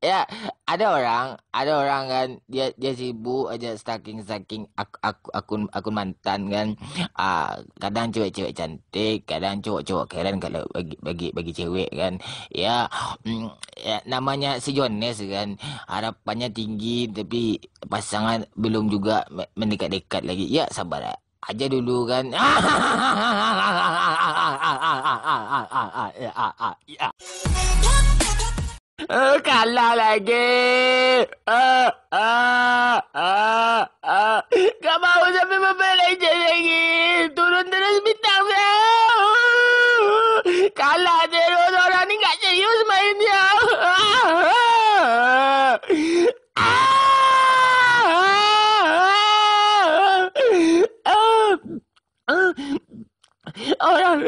Ya, ada orang kan dia sibuk aja stalking akun mantan kan. Kadang cewek-cewek cantik, kadang cowok-cowok keren kalau bagi cewek kan. Ya, ya namanya si Jones kan. Harapannya tinggi tapi pasangan belum juga mendekat-dekat lagi. Ya, sabar aja dulu kan. Ya. Kalah lagi. Gak mau sampai Mobile Legends lagi. Turun terus bintang saya. Kalah terus orang ni gak serius mainnya. Orang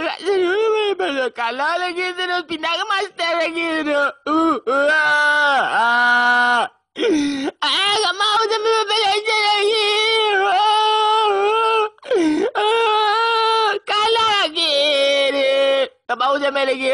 kat sini belum kalah lagi terus pindah ke master lagi tu. Tak mau sampai Mobile Legends lagi. Kalah lagi ni. Tak mau sampai lagi.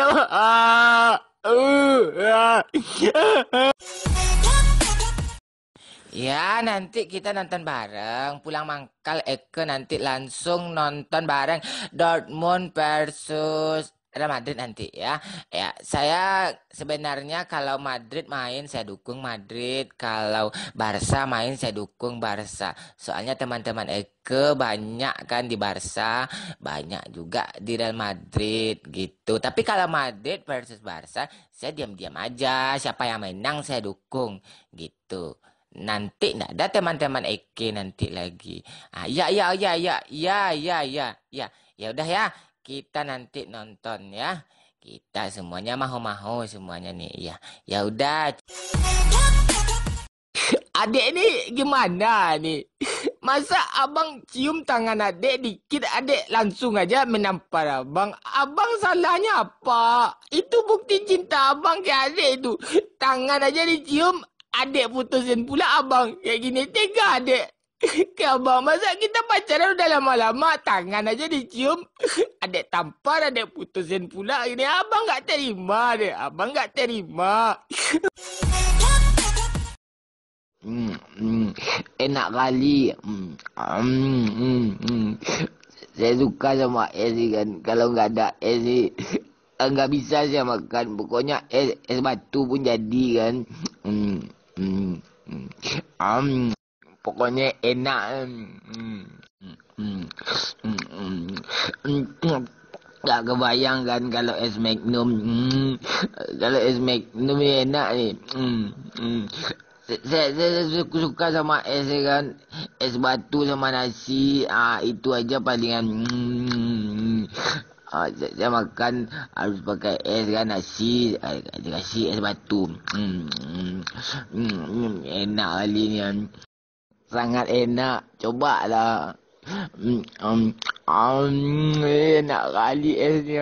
Ya, nanti kita nonton bareng. Pulang mangkal Eke nanti langsung nonton bareng Dortmund versus Real Madrid nanti ya. Ya, saya sebenarnya kalau Madrid main saya dukung Madrid, kalau Barca main saya dukung Barca. Soalnya teman-teman Eke banyak kan di Barca, banyak juga di Real Madrid gitu. Tapi kalau Madrid versus Barca, saya diam-diam aja. Siapa yang menang saya dukung gitu. Nanti ndak ada teman-teman Eke nanti lagi. Ya. Ya udah ya, kita nanti nonton ya. Kita semuanya maho-maho semuanya nih. Ya udah. Adik ni gimana ni? Masa abang cium tangan adik dikit, adik langsung aja menampar abang. Abang salahnya apa? Itu bukti cinta abang ke adik itu. Tangan aja dicium, adik putusin pula abang. Kayak gini tega adik. Ke abang, masa kita pacaran udah lama-lama, tangan aja dicium, adik tampar, adik putusin pula. Ini abang gak terima deh, abang gak terima. Enak kali. Saya suka sama es ni kan. Kalau nggak ada es ni, nggak bisa saya makan. Pokoknya es batu pun jadi kan. Pokoknya enak. Tak kebayang kan kalau es Magnum. Kalau es Magnum ni enak ni. Saya suka sama es kan. Es batu sama nasi. Itu aja palingan. Saya makan harus pakai es kan, nasi. Kasih es batu. Enak kali ni kan. Sangat enak. Coba lah. Enak kali es ni.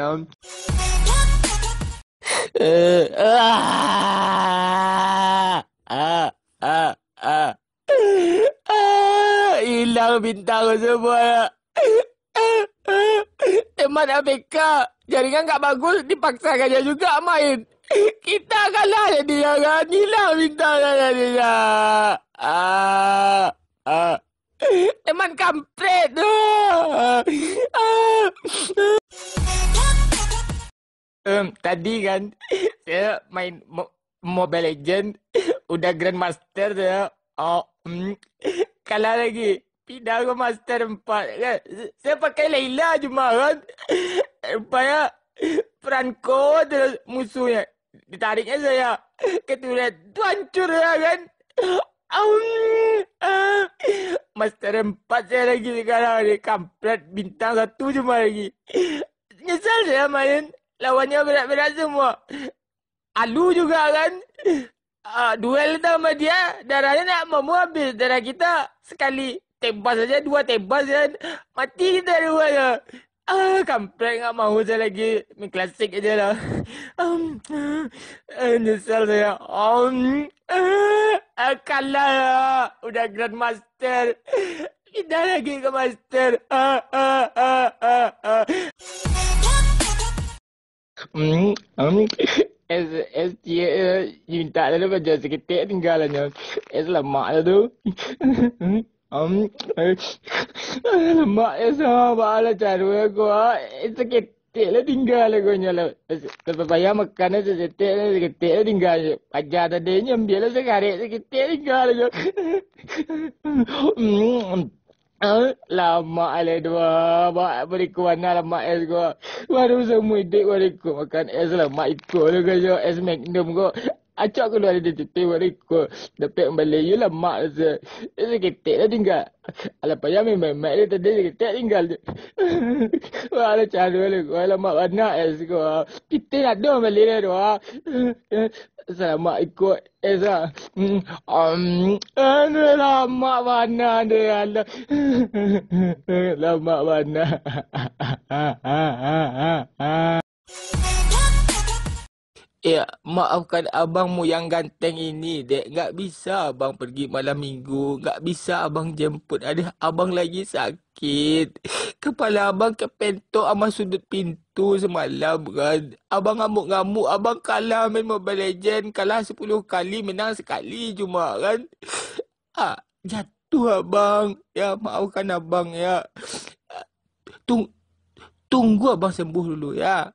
Hilang bintang semua. Teman ABK, jaringan tak bagus, dipaksa aja juga main. Kita kalah jadi kan, hilang bintang dia. Teman kampret tu. Tadi kan saya main Mobile Legend, udah Grandmaster saya. Kalah lagi. Pindah ke Master 4 kan. Saya pakai Layla cuma kan. Rupanya Franco terus musuhnya. Ditariknya saya ke turret. Tu hancur ya kan. Master 4 saya lagi sekarang ni. Kampret bintang 1 cuma lagi. Nyesal saya main. Lawannya berat-berat semua. Alu juga kan. Duel sama dia, darahnya nak mau habis. Darah kita sekali tebas saja, 2 tebas kan. Mati kita dua ya. Kampret nggak mau saya lagi. Main klasik aja lah. Nyesal saya. Kalah ya. Udah Grandmaster. Pindah lagi ke master. Es dia minta dah baca seketik tinggalannya. Es lemak dah tu. Lemak es sama bala cara aku. Es seketik lah tinggal aku nyala. Lepas payah makan seketik lah tinggal. Ajar tadi nyambil lah sekarang seketik tinggal aku. Lama lah dua. Beriku warna lama es gua. Baru semua hidup beriku makan es lama ikut lah kaya es Magnum gua. Acak aku luar di titik beriku. Dapat balik you lama lah. Seketik lah tinggal. Alah payah memang dia tadi seketik tinggal. Wah lah cara lah gua. Lama warna es gua. Kita nak dong balik lah dua. Selamat ikut Esa. Lama mana dia Allah. Lama mana. Ya, maafkan abangmu yang ganteng ini, dek. Nggak bisa abang pergi malam minggu. Nggak bisa abang jemput. Ada abang lagi sakit. Kepala abang kepentok sama sudut pintu semalam kan. Abang ngamuk-ngamuk. Abang kalah main Mobile Legend. Kalah 10 kali, menang sekali cuma kan. Jatuh abang. Ya, maafkan abang ya. Tunggu abang sembuh dulu ya.